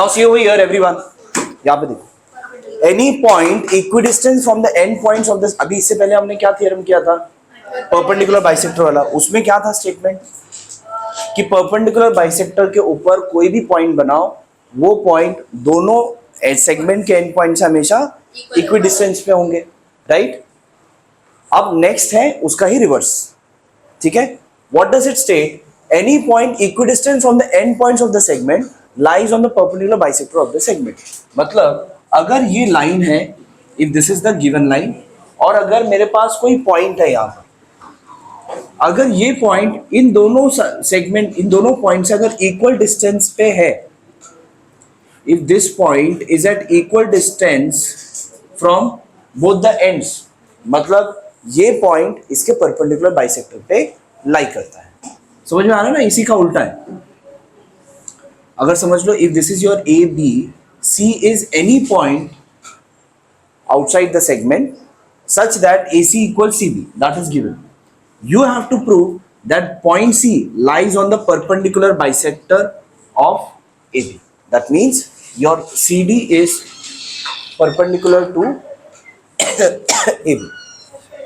Now see over here everyone, यहाँ पे देखो, any point equidistance from the end points of the, अभी इससे पहले हमने क्या थ्योरम किया था, परपेंडिकुलर बाइसेक्टर वाला, उसमें क्या था स्टेटमेंट कि परपेंडिकुलर बाइसेक्टर के ऊपर कोई भी पॉइंट बनाओ, वो पॉइंट दोनों सेगमेंट के एंड पॉइंट से हमेशा इक्विडिस्टेंस पे होंगे, राइट। अब नेक्स्ट है उसका ही रिवर्स, ठीक है। What does it state, any point equidistance from the end points of the segment lies on the perpendicular bisector of the segment. मतलब अगर ये लाइन है, if this is the given line, और अगर मेरे पास कोई पॉइंट है यहाँ पर, अगर ये पॉइंट इन दोनों सेगमेंट, इन दोनों पॉइंट से अगर इक्वल डिस्टेंस पे है, if this point is at equal distance from both the ends, मतलब ये पॉइंट इसके परपेंडिकुलर बाइसेक्टर पे लाई करता है। समझ में आ रहा है ना, इसी का उल्टा है। अगर समझ लो, if this is your A B, C is any point outside the segment such that AC equals CB, that is given. You have to prove that point C lies on the perpendicular bisector of AB. That means your CD is perpendicular to AB.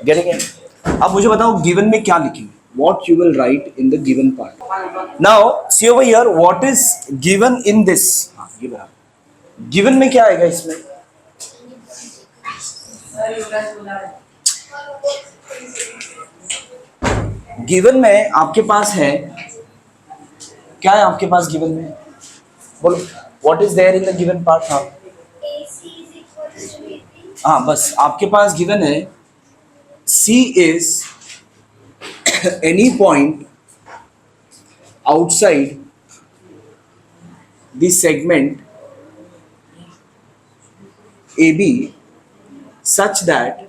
Getting it? अब मुझे बताओ given में क्या लिखेंगे, what you will write in the given part. Now see over here, what is given in this? given में क्या आएगा इसमें? गिवन में आपके पास है क्या है, आपके पास गिवन में बोलो, what is there in the given part. हाँ बस आपके पास गिवन है C is any point outside the segment AB such that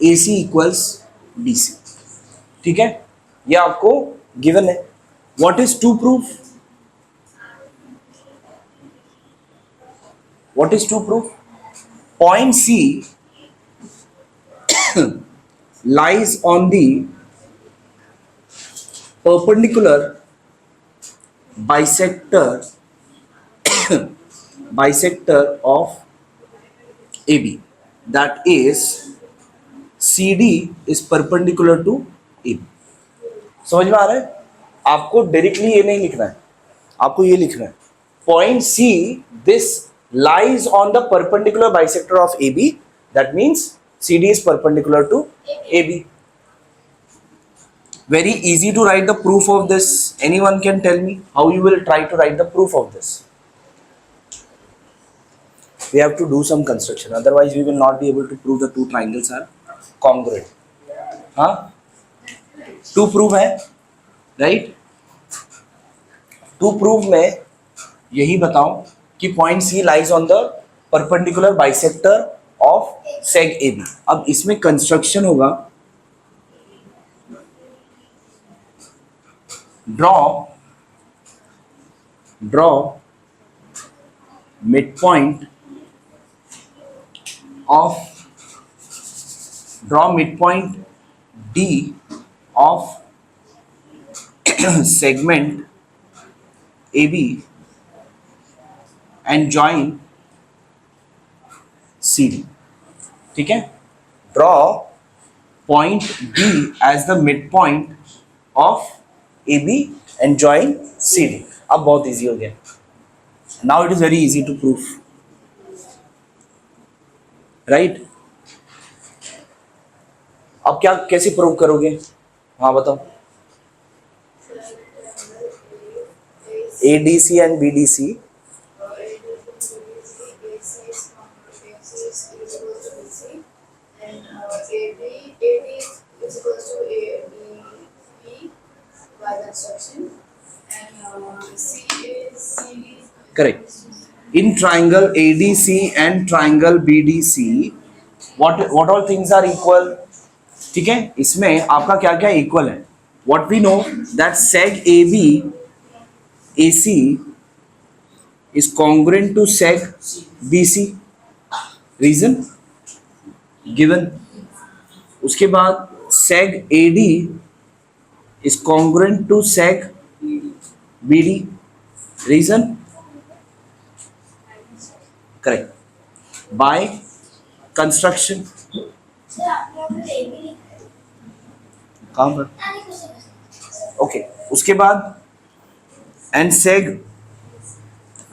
AC equals BC, ठीक है, ये आपको गिवन है। What is to proof, what is to proof, point C lies on the perpendicular bisector of AB, that is CD is perpendicular to AB. समझ में आ रहा है? आपको डायरेक्टली ये नहीं लिखना है, आपको ये लिखना है point C this lies on the perpendicular bisector of AB, that means CD is perpendicular to AB. Very easy to write the proof of this. Anyone can tell me how you will try to write the proof of this? We have to do some construction, otherwise we will not be able to prove the two triangles are congruent. हाँ, to prove है, right? to prove में यही बताओ कि point C lies on the perpendicular bisector of seg AB. अब इसमें construction होगा, draw midpoint D of segment AB and join CD, ठीक है। Draw point D as the midpoint of AB and join CD. अब बहुत easy हो गया, now it is very easy to prove, right? अब क्या कैसे प्रूव करोगे, हाँ बताओ। ADC and BDC, correct. In triangle ADC and triangle BDC, what all things are equal, ठीक है। इसमें आपका क्या क्या इक्वल है, what we know that seg AB AC is congruent to seg BC, reason given. उसके बाद seg AD is congruent to seg BD, reason correct by construction कहाँ पर ओके उसके बाद and सेग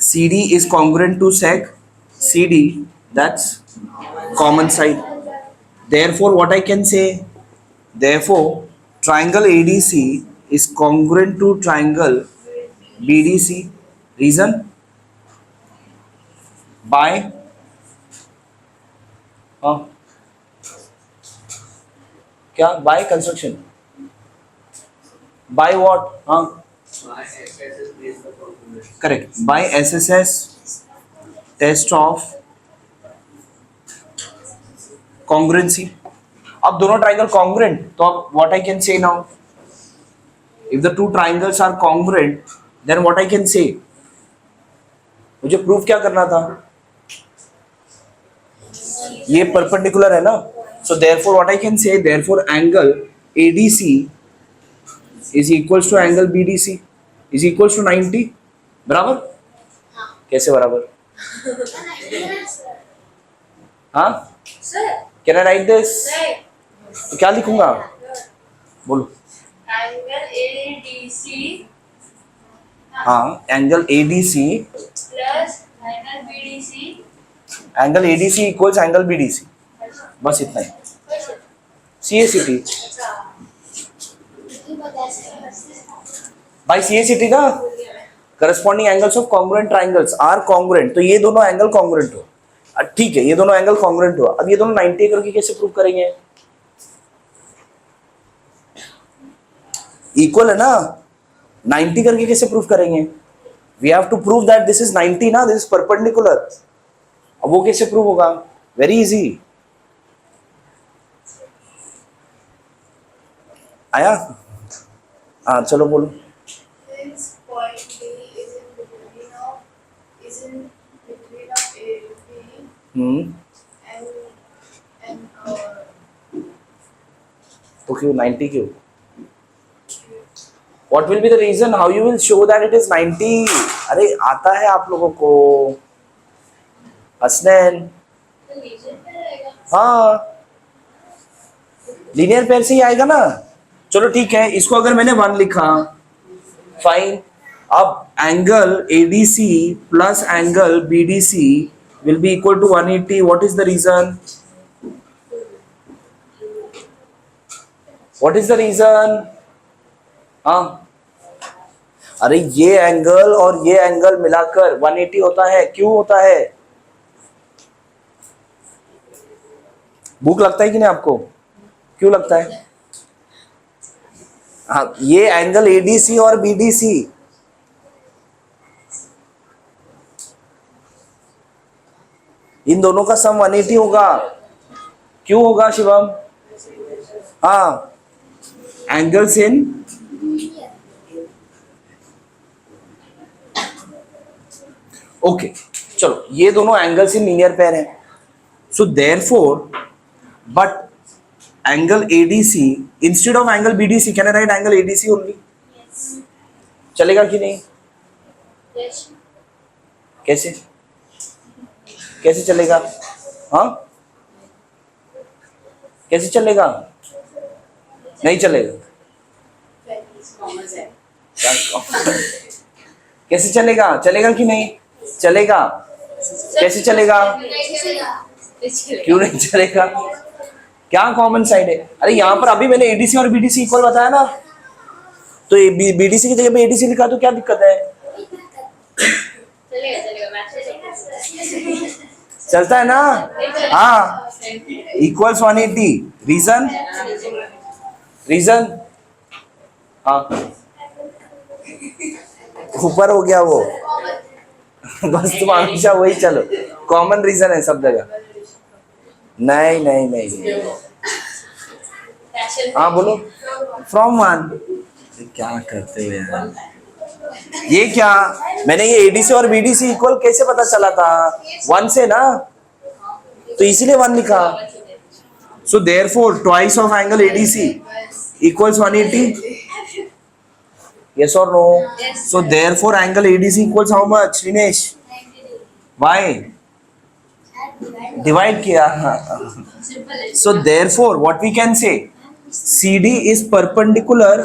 CD is congruent to sec CD, that's common side. Therefore what I can say, therefore triangle ADC is congruent to triangle BDC. Reason? By क्या by construction, by what correct by SSS test of congruency. अब दोनों triangle congruent तो अब what I can say now, if the two triangles are congruent then what I can say, मुझे proof क्या करना था, ये परपेंडिकुलर है ना, so therefore what I can say, therefore angle ADC is equals to angle BDC is equals to 90. बराबर कैसे बराबर, हाँ कैन आई राइट दिस, तो क्या लिखूंगा बोलो, एंगल ADC हाँ angle ADC plus angle BDC, angle ADC equals angle BDC, बस इतना ही. CACT बाय CACT ना, corresponding angles of congruent triangles are congruent, तो ये दोनों एंगल कॉन्ग्रुएंट हो, ठीक है ये दोनों एंगल कॉन्ग्रुएंट हुआ. अब ये दोनों 90 करके कैसे प्रूव करेंगे, इक्वल है ना, 90 करके कैसे प्रूव करेंगे, we have to prove that this is 90 ना, दिस इज परपेंडिकुलर. अब वो कैसे प्रूव होगा, वेरी इजी. आया, हाँ चलो बोलो. This point D is in between of A B and तो क्यों 90 क्यों, what will be the reason, how you will show that it is 90, अरे आता है आप लोगों को हसनैन, तो लीजिए पे रहेगा. हाँ लीनियर पेयर से ही आएगा ना. चलो ठीक है, इसको अगर मैंने 1 लिखा फाइन, अब angle ADC plus angle BDC will be equal to 180. What is the reason, what is the reason, हाँ अरे ये एंगल और ये एंगल मिलाकर 180 होता है, क्यों होता है, भूख लगता है कि नहीं आपको, क्यों लगता है, हाँ ये एंगल ADC और BDC, इन दोनों का सम 180 होगा, क्यों होगा शिवम, हाँ एंगल्स इन ओके चलो ये दोनों एंगल्स इन लीनियर पेयर है, so therefore but angle ADC instead of angle BDC, can I write angle ADC only? Yes. चलेगा कि नहीं, Yes. कैसे कैसे चलेगा, हाँ कैसे चलेगा, नहीं चलेगा, कैसे चलेगा, चलेगा कि नहीं चलेगा, कैसे चलेगा, क्यों नहीं चलेगा, क्या कॉमन साइड है, अरे यहाँ पर अभी मैंने ADC और BDC इक्वल बताया ना, तो BDC की जगह पे ADC लिखा तो क्या दिक्कत है, चलता है ना, हाँ इक्वल्स 180. रीजन, रीजन हाँ ऊपर हो गया वो बस तुम हमेशा वही चलो, कॉमन रीजन है सब जगह, नहीं नहीं नहीं, हाँ बोलो फ्रॉम 1, क्या करते हो यार, ये क्या मैंने ये ADC और BDC इक्वल कैसे पता चला था, 1 से ना, तो इसीलिए 1 लिखा. So therefore twice of angle ADC equals 180. Yes or no? Yes. So therefore angle ADC equals how much, Dinesh? 90 degree. Why? Divide किया. So therefore what we can say, CD is perpendicular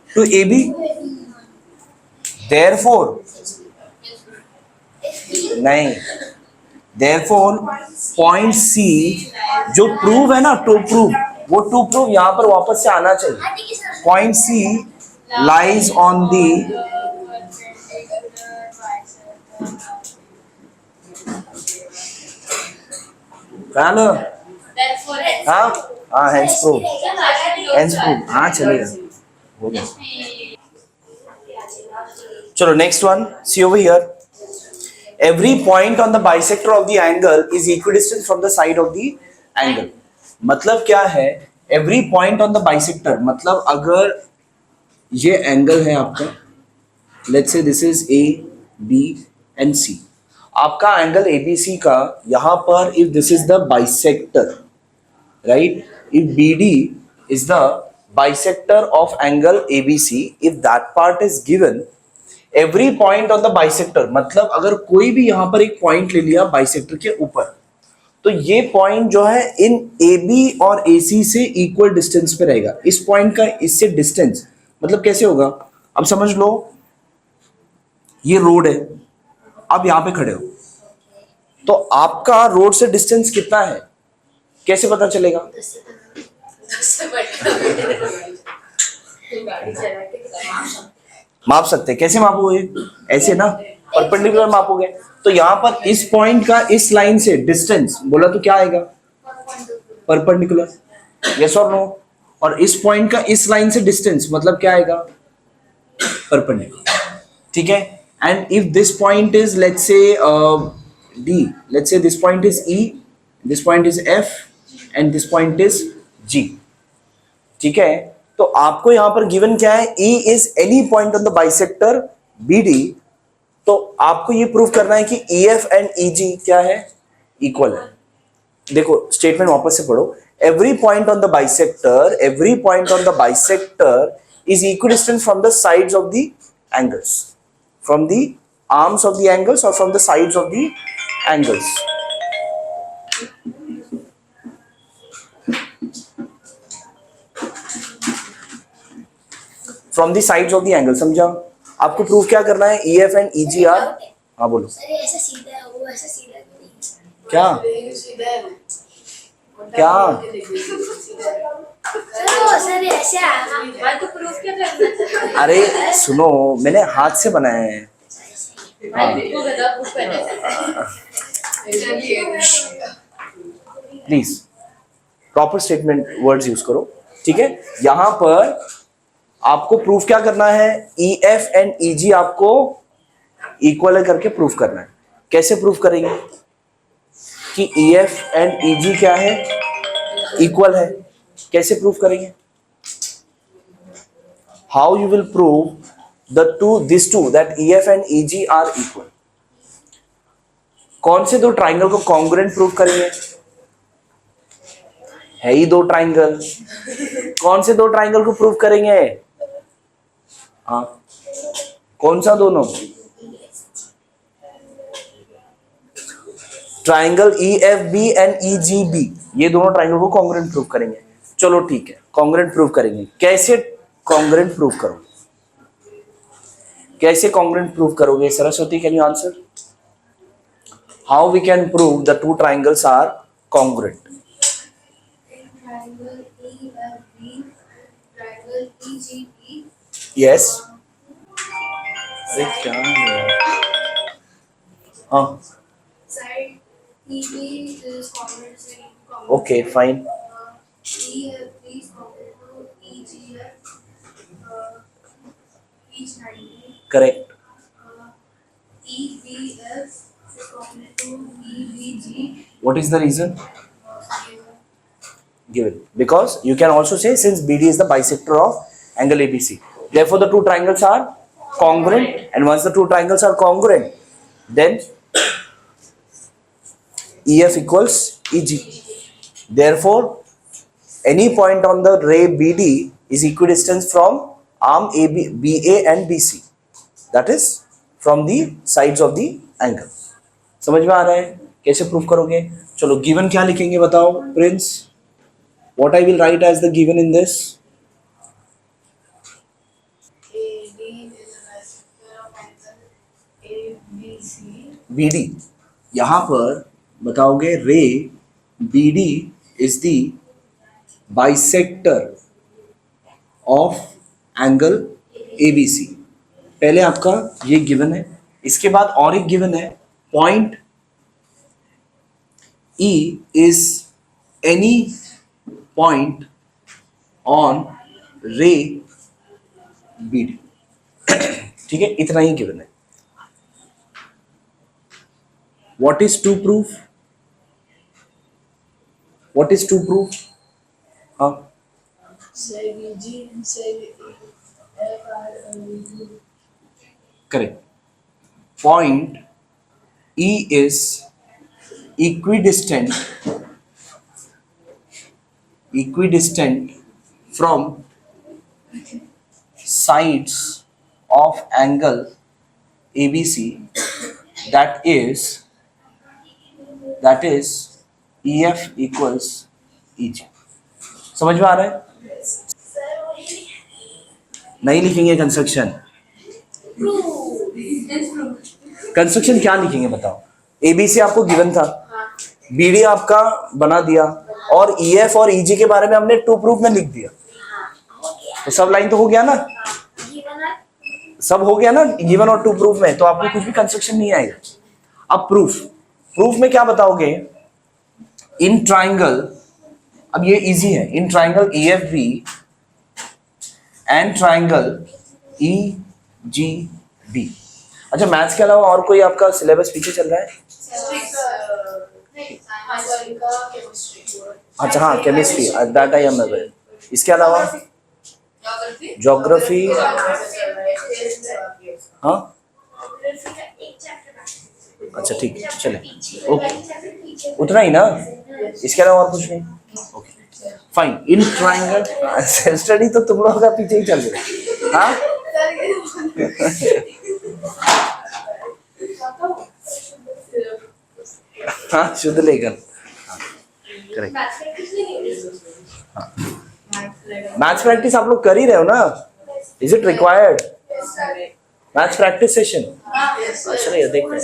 to AB. Therefore नहीं, therefore point C जो prove है ना, to prove, वो to prove यहाँ पर वापस से आना चाहिए. Point C lies on the हाँ हाँ hence proof, हाँ चलेगा, हो गया. चलो next one, see over here. Every point on the bisector of the angle is equidistant from the side of the angle. मतलब क्या है? Every point on the bisector, मतलब अगर ये एंगल है आपका, let's say this is A, B and C. आपका angle ABC का यहाँ पर, if this is the bisector, right? If BD is the bisector of angle ABC, if that part is given, every point on the bisector, मतलब अगर कोई भी यहां पर एक पॉइंट ले लिया बाइसेक्टर के ऊपर, तो ये पॉइंट जो है इन AB और AC से इक्वल डिस्टेंस पे रहेगा. इस पॉइंट का इससे डिस्टेंस मतलब कैसे होगा, अब समझ लो ये रोड है, आप यहां पे खड़े हो, तो आपका रोड से डिस्टेंस कितना है कैसे पता चलेगा? माप सकते, कैसे मापोगे? ऐसे ना, परपेंडिकुलर मापोगे. तो यहाँ पर इस पॉइंट का इस लाइन से डिस्टेंस बोला तो क्या आएगा? परपेंडिकुलर. यस और नो? और इस पॉइंट का इस लाइन से डिस्टेंस मतलब क्या आएगा? परपेंडिकुलर. ठीक है. And if this point is let's say D, let's say this point is E, this point is F and this point is G. ठीक है. तो आपको यहां पर गिवन क्या है? E is any point on the bisector BD. तो आपको ये प्रूव करना है कि EF एंड EG क्या है? इक्वल है. देखो स्टेटमेंट वापस से पढ़ो. Every point on the bisector, every point on the bisector is equidistant from the sides of the angles, from the arms of the angles और from the sides of the angles. From the sides of the angle. समझा? आपको prove क्या करना है? EF and EG are. हाँ बोलो. Sir ऐसा सीधा है, वो ऐसा सीधा क्यों नहीं? क्या क्या सर ऐसे आया तो प्रूफ क्या करना? अरे सुनो, मैंने हाथ से बनाया है. Please proper statement words use करो. ठीक है. यहां पर आपको प्रूफ क्या करना है? EF एंड EG आपको इक्वल है करके प्रूफ करना है. कैसे प्रूफ करेंगे कि EF एंड EG क्या है? इक्वल है. कैसे प्रूफ करेंगे? How you will prove this to that EF and EG are equal? कौन से दो ट्राइंगल को कॉन्ग्रुएंट प्रूफ करेंगे? है ही दो ट्राइंगल. कौन से दो ट्राइंगल को प्रूफ करेंगे? हाँ, कौन सा दोनों? ट्राइंगल EFB एंड EGB, ये दोनों ट्राइंगल को कॉन्ग्रुएंट प्रूफ करेंगे. चलो ठीक है, कॉन्ग्रुएंट प्रूफ करेंगे. कैसे कॉन्ग्रुएंट प्रूफ करोगे? कैसे कॉन्ग्रुएंट प्रूफ करोगे? Saraswati, can you answer? How we can prove the two triangles are congruent? Triangle EFB, triangle EGB. Yes. अरे क्या है? हाँ. Side EB is congruent to okay fine. EFB is congruent to EGF, each 90. Correct. EBF is congruent to EBG. What is the reason given? Because you can also say since BD is the bisector of angle ABC, therefore the two triangles are congruent, and once the two triangles are congruent, then EF equals EG. Therefore any point on the ray BD is equidistant from arm AB, BA and BC, that is from the sides of the angle. समझ में आ रहा है? कैसे proof करोगे? चलो given क्या लिखेंगे बताओ Prince, what I will write as the given in this? B D, यहां पर बताओगे रे B D is the bisector of angle ABC. पहले आपका ये गिवन है, इसके बाद और एक गिवन है, point E is any point on ray BD। ठीक है, इतना ही गिवन है। What is to prove? What is to prove? हाँ, correct. Point E is equidistant from sides of angle ABC, that is EF equals EG। समझ में आ रहा है? नहीं लिखेंगे कंस्ट्रक्शन, कंस्ट्रक्शन क्या लिखेंगे बताओ? एबीसी आपको गिवन था, बीडी आपका बना दिया, और ईएफ और ईजी के बारे में हमने टू प्रूफ में लिख दिया। तो सब लाइन तो हो गया ना, सब हो गया ना गिवन और टू प्रूफ में, तो आपको कुछ भी कंस्ट्रक्शन नहीं आएगा। अब प्रूफ में क्या बताओगे? इन ट्राइंगल, अब ये इजी है, in triangle EFB and triangle EGB। अच्छा, मैथ्स के अलावा और कोई आपका सिलेबस पीछे चल रहा है? अच्छा हाँ, chemistry, that I am aware. इसके अलावा ज्योग्राफी, हाँ अच्छा ठीक है, चले ओके, उतना ही ना, इसके अलावा और कुछ नहीं? Okay fine. In triangle self study तो तुम लोगों का पीछे ही चल रहा है, हाँ हाँ शुद्ध लेखन, करेक्ट। मैथ्स प्रैक्टिस आप लोग कर ही रहे हो ना? Is it required maths practice session? अच्छा ये देखते हैं,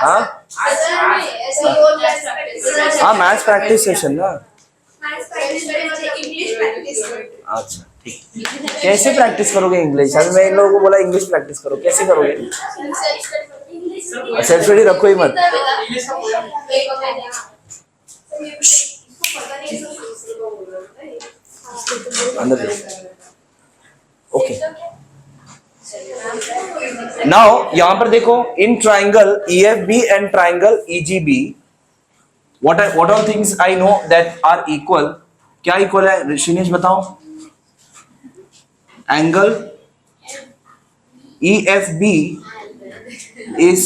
हाँ हाँ मैथ्स प्रैक्टिस सेशन ना, अच्छा ठीक। कैसे प्रैक्टिस करोगे इंग्लिश? अभी मैं इन लोगों को बोला इंग्लिश प्रैक्टिस करो, कैसे करोगे? सेल्फ स्टडी रखो ही मत। अंदर ओके। नाउ यहां पर देखो, in triangle EFB and triangle EGB, what all things I know that are equal? क्या इक्वल है ऋषिनेश बताओ? Angle EFB is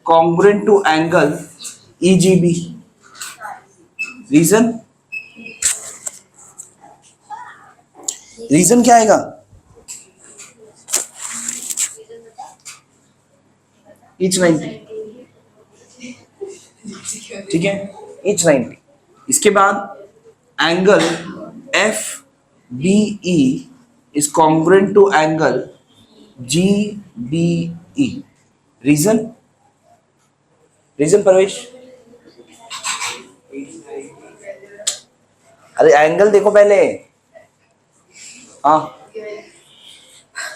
congruent to angle EGB। Reason क्या आएगा? each 90, ठीक है, each 90। इसके बाद angle FBE is congruent to angle GBE। Reason Pravesh? अरे एंगल देखो पहले, हाँ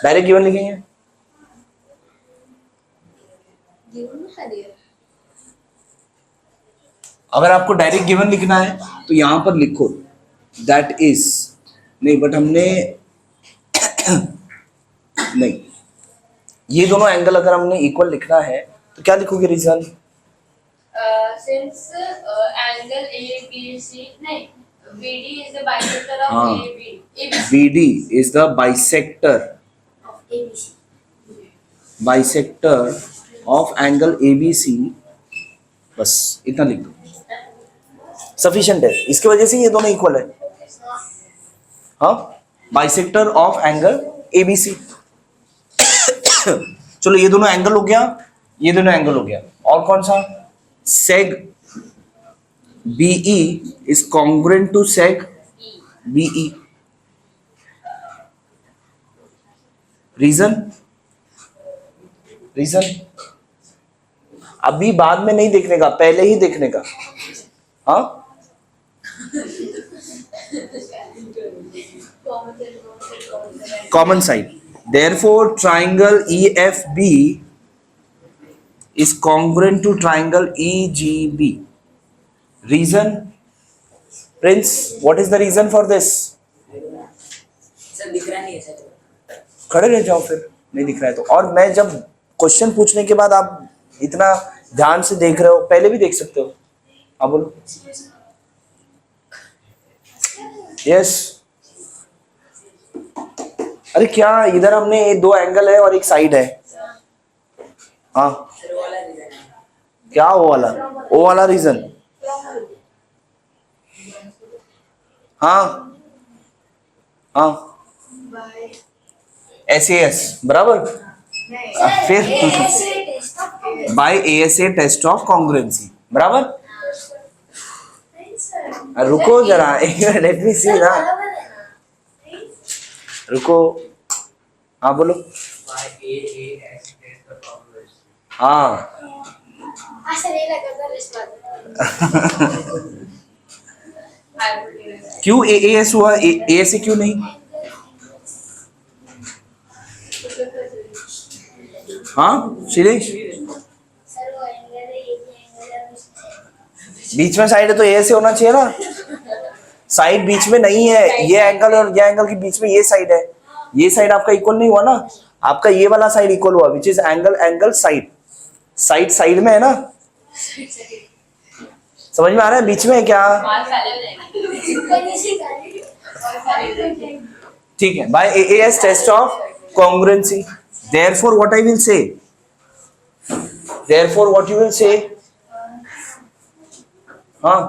डायरेक्ट गिवन लिखेंगे। अगर आपको डायरेक्ट गिवन लिखना है तो यहां पर लिखो दैट इज, नहीं बट हमने नहीं, ये दोनों एंगल अगर हमने इक्वल लिखना है तो क्या लिखोगे रीजन? Since angle ABC, नहीं, BD is the bisector of हाँ, ABC. BD is the bisector of angle ABC। बस इतना लिख दो, सफिशिएंट है। इसकी वजह से ये दोनों इक्वल है, हाँ, बाइसेक्टर ऑफ एंगल ABC। चलो ये दोनों एंगल हो गया, ये दोनों एंगल हो गया, और कौन सा? Seg BE is congruent to sec E. BE. Reason अभी बाद में नहीं देखने का, पहले ही देखने का. हाँ, common side. Therefore, triangle EFB is congruent to triangle EGB. Reason, Prince, what is the reason for this? Sir दिख रहा नहीं है सर. खड़े रह जाओ फिर, नहीं दिख रहा है तो. और मैं जब क्वेश्चन पूछने के बाद आप इतना ध्यान से देख रहे हो, पहले भी देख सकते हो. आप बोलो. यस. अरे क्या, इधर हमने ये दो एंगल है और एक साइड है. हाँ, सर वो वाला रीजन है. क्या वो वाला रीजन. हाँ हाँ, SAS बराबर. फिर by ASA test of congruency बराबर. रुको जरा, लेट मी सी ना. रुको. हाँ बोलो. हाँ, क्यों AAS हुआ, ASA क्यों नहीं. हाँ शिलेश, बीच में साइड है तो ASA होना चाहिए ना. साइड बीच में नहीं है, ये एंगल और ये एंगल के बीच में ये साइड है. ये साइड आपका इक्वल नहीं हुआ ना, आपका ये वाला साइड इक्वल हुआ, which is angle side. Side में है ना. समझ में आ रहा है, बीच में है क्या. ठीक है. By AAS test of congruency. Therefore what I will say, therefore what you will say. हाँ,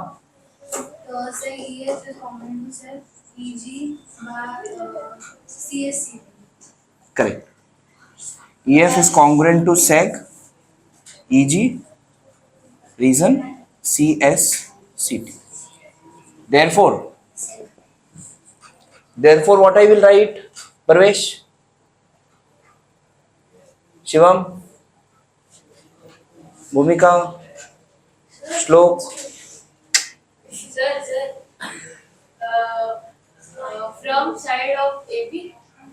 say EF is common to set EG by CSC. correct. EF is congruent to sec EG, reason CSCT. Therefore what I will write, Parvesh, Shivam, भूमिका, श्लोक. Sir, from side of AB,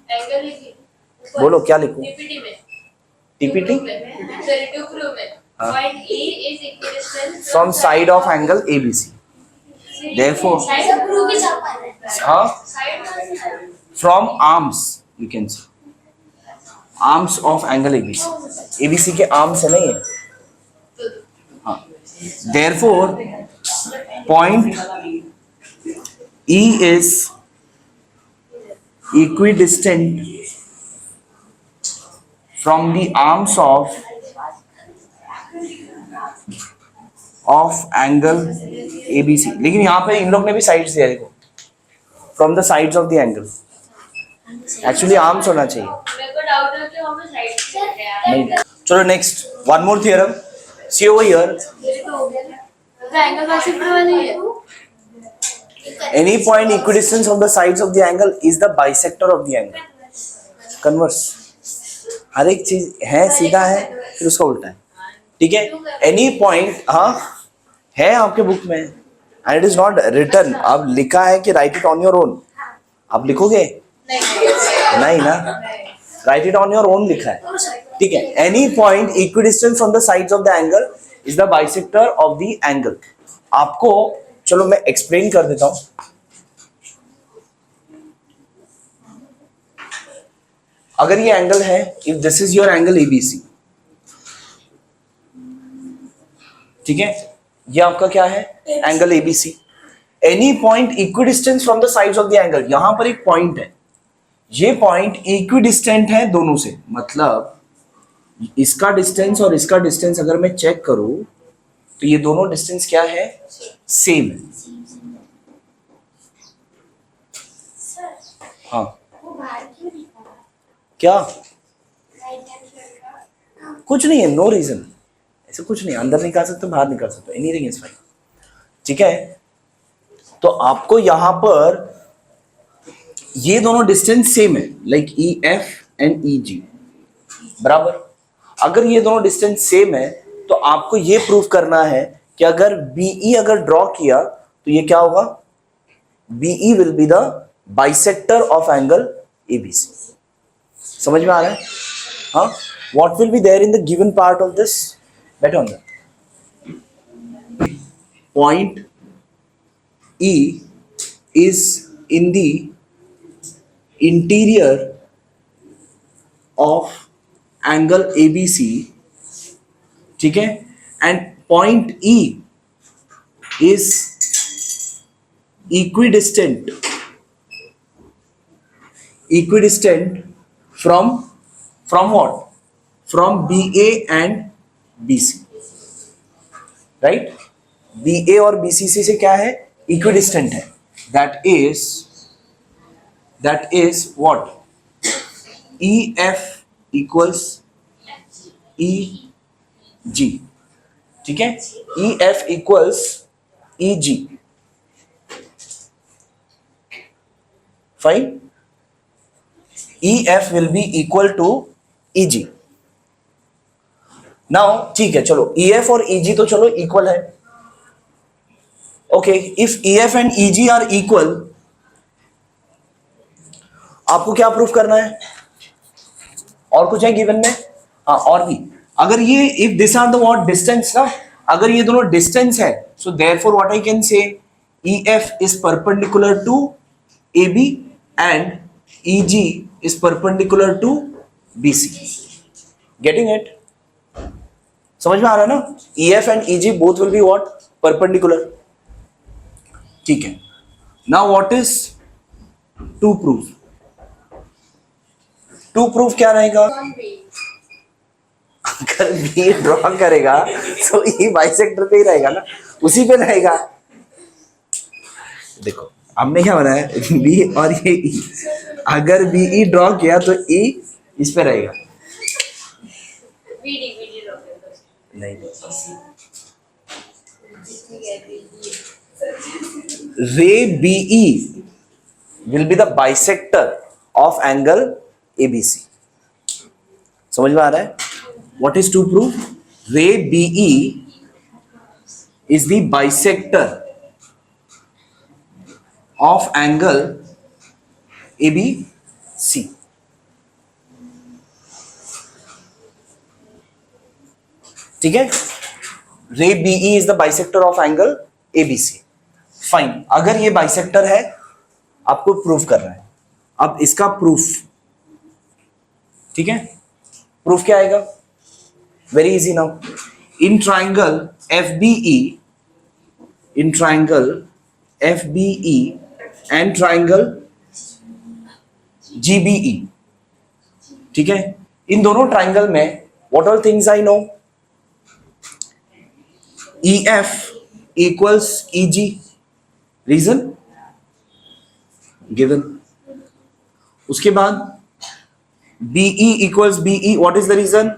angle लिखिए. बोलो क्या लिखूं. TPT में. TPT Sorry, to prove में. हाँ. Point E is equidistant from side of angle ABC. Therefore, Side prove भी छापा है. हाँ, side from arms you can say. Arms of angle ABC. ABC के आर्म्स है नहीं है. हाँ. Therefore, point E is equidistant from the arms of angle ABC. लेकिन यहाँ पे इन लोग ने भी साइड्स दिया, देखो. From the sides of the angle. Actually arms होना चाहिए. मेरे को डाउट है कि हमें साइड से नहीं. चलो next, one more theorem. See over here. तो एंगल बाइसेक्टर वाली है. Any point equidistant from the sides of the angle is the bisector of the angle. Converse. हर एक चीज है सीधा है, फिर उसका उल्टा है. ठीक है. Any point, हाँ है आपके बुक में, and it is not written. अब लिखा है कि write it on your own. आप लिखोगे नहीं ना, write it on your own लिखा है. ठीक है. Any point equidistant from the sides of the angle is the bisector of the angle. आपको चलो मैं एक्सप्लेन कर देता हूं. अगर ये एंगल है, if this is your angle ABC, ठीक है, ये आपका क्या है, angle ABC. Any point equidistance from the sides of the angle. यहां पर एक पॉइंट है, ये पॉइंट इक्विडिस्टेंट है दोनों से. मतलब इसका डिस्टेंस और इसका डिस्टेंस अगर मैं चेक करूं तो ये दोनों डिस्टेंस क्या है, सेम है. हाँ, वो बाहर क्यों निकाला? क्या, राइट हैंड साइड का. कुछ नहीं है, नो रीजन. ऐसे कुछ नहीं, अंदर निकाल सकते हो, बाहर निकाल सकते हो, एनीथिंग इज फाइन. ठीक है, तो आपको यहां पर ये दोनों डिस्टेंस सेम है, लाइक ई एफ एंड ई जी, बराबर। अगर ये दोनों डिस्टेंस सेम है तो आपको ये प्रूव करना है कि अगर बीई अगर ड्रॉ किया तो ये क्या होगा, BE will be the bisector of angle ABC. समझ में आ रहा है? हाँ, what will be there in the given part of this, better on that point E is in the interior of angle ABC, ठीक है, and point E is equidistant from what? From BA and BC, right? BA और BCC से क्या है, equidistant है, that is what, EF equals EG, ठीक है, EF equals EG, fine, EF will be equal to EG। now ठीक है, चलो EF और EG तो चलो इक्वल है, okay, if EF and EG are equal, आपको क्या प्रूफ करना है, और कुछ है गिवन में? हाँ, और भी, अगर ये if this are the what distance ना, अगर ये दोनों डिस्टेंस है, so therefore what I can say, EF is perpendicular to AB and EG is perpendicular to BC। Getting it? समझ में आ रहा है ना? EF and EG both will be what, perpendicular, ठीक है। Now what is to proof? To proof क्या रहेगा, अगर बी ड्रॉ करेगा तो ई बाइसेक्टर पे ही रहेगा ना, उसी पे रहेगा। देखो हमने क्या बनाया, बी और ये ई, अगर बी ई ड्रॉ किया तो ई इस पे रहेगा, नहीं रे BE will be the bisector of angle ABC। समझ में आ रहा है? What is to prove? Ray BE is the bisector of angle ABC। ठीक है, रे BE is the bisector of angle ABC। Fine, अगर ये बाइसेक्टर है आपको प्रूफ करना है। अब इसका प्रूफ, ठीक है, प्रूफ क्या आएगा, very easy now, in triangle FBE and triangle GBE, ठीक है, इन दोनों ट्राइंगल में what all things I know, EF equals EG, reason given, उसके बाद BE equals BE, what is the reason,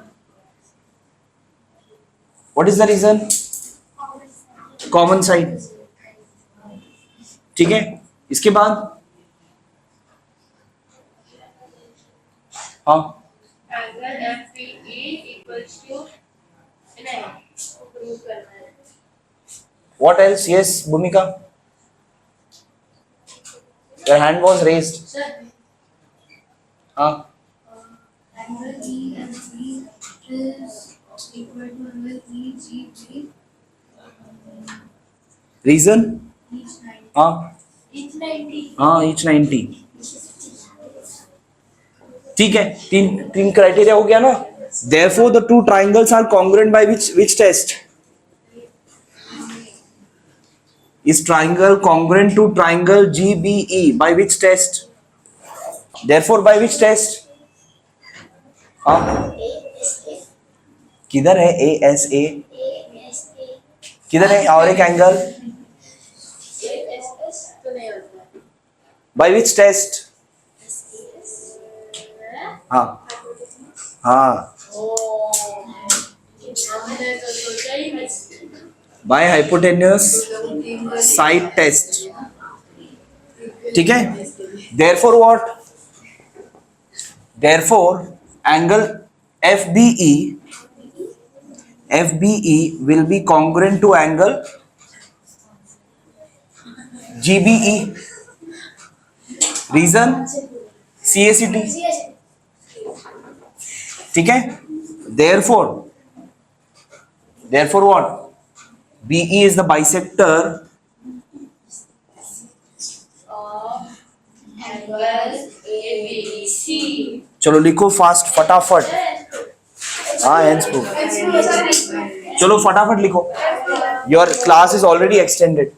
common side, ठीक है, इसके बाद हाँ, अगर FBE equals to, नहीं, प्रूव करना है। what else? Yes, Bhumika, your hand was raised। Sir, हाँ, Angle EFB is equal to angle EGB, reason, each 90. हाँ each 90, हाँ, each 90, ठीक है, तीन क्राइटेरिया हो गया ना, therefore the two triangles are congruent by which test, is triangle congruent to triangle GBE by which test, therefore by which test, हाँ, किधर है ASA, किधर है और एक एंगल, ASS तो नहीं होता है। by which test, हाँ हाँ, हमने तो सोचा ही नहीं। बाय हाइपोटेन्यूस साइड टेस्ट, ठीक है। Therefore what, therefore angle FBE will be congruent to angle GBE. Reason CACT, ठीक है। Therefore what, BE is the bisector Angle ABC. चलो लिखो फास्ट, फटाफट। हाँ हैंड्स प्रूफ, चलो फटाफट लिखो, your class is already extended.